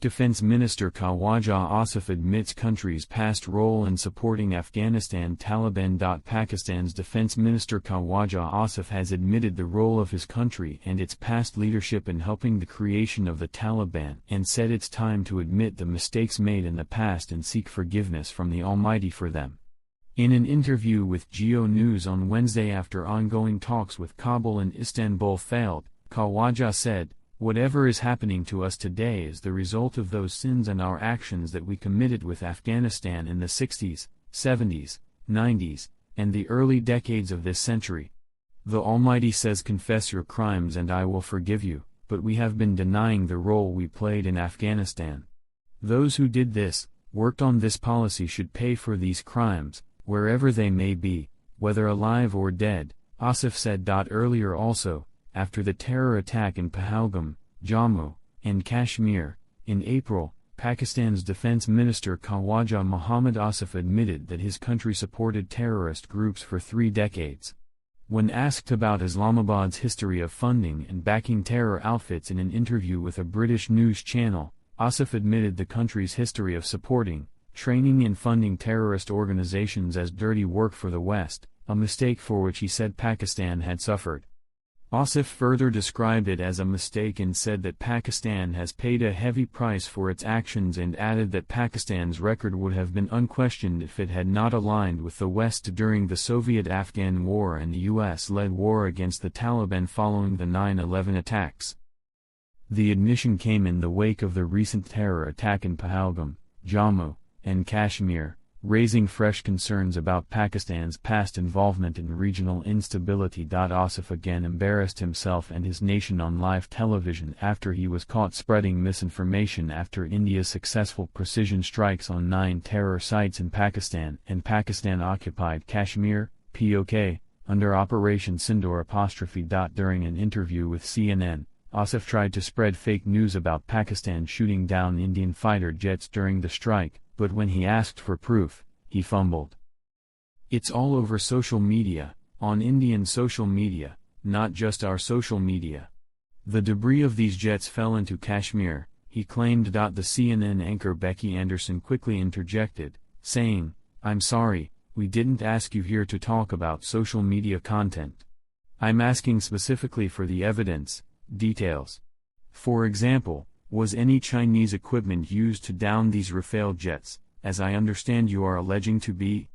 Defense Minister Khawaja Asif admits country's past role in supporting Afghanistan Taliban. Pakistan's Defense Minister Khawaja Asif has admitted the role of his country and its past leadership in helping the creation of the Taliban and said it's time to admit the mistakes made in the past and seek forgiveness from the Almighty for them. In an interview with Geo News on Wednesday after ongoing talks with Kabul and Istanbul failed, Khawaja said, "Whatever is happening to us today is the result of those sins and our actions that we committed with Afghanistan in the 60s, 70s, 90s, and the early decades of this century. The Almighty says, 'Confess your crimes and I will forgive you,' but we have been denying the role we played in Afghanistan. Those who did this, worked on this policy should pay for these crimes, wherever they may be, whether alive or dead," Asif said. Earlier also, after the terror attack in Pahalgam, Jammu, and Kashmir, in April, Pakistan's Defense Minister Khawaja Mohammad Asif admitted that his country supported terrorist groups for 3 decades. When asked about Islamabad's history of funding and backing terror outfits in an interview with a British news channel, Asif admitted the country's history of supporting, training and funding terrorist organizations as dirty work for the West, a mistake for which he said Pakistan had suffered. Asif further described it as a mistake and said that Pakistan has paid a heavy price for its actions and added that Pakistan's record would have been unquestioned if it had not aligned with the West during the Soviet-Afghan War and the US-led war against the Taliban following the 9/11 attacks. The admission came in the wake of the recent terror attack in Pahalgam, Jammu, and Kashmir, raising fresh concerns about Pakistan's past involvement in regional instability. Asif again embarrassed himself and his nation on live television after he was caught spreading misinformation after India's successful precision strikes on 9 terror sites in Pakistan and Pakistan-occupied Kashmir, POK, under Operation Sindoor '. During an interview with CNN, Asif tried to spread fake news about Pakistan shooting down Indian fighter jets during the strike, but when he asked for proof, he fumbled. "It's all over social media, on Indian social media, not just our social media. The debris of these jets fell into Kashmir," he claimed. The CNN anchor Becky Anderson quickly interjected, saying, "I'm sorry, we didn't ask you here to talk about social media content. I'm asking specifically for the evidence, details. For example, was any Chinese equipment used to down these Rafale jets, as I understand you are alleging to be?"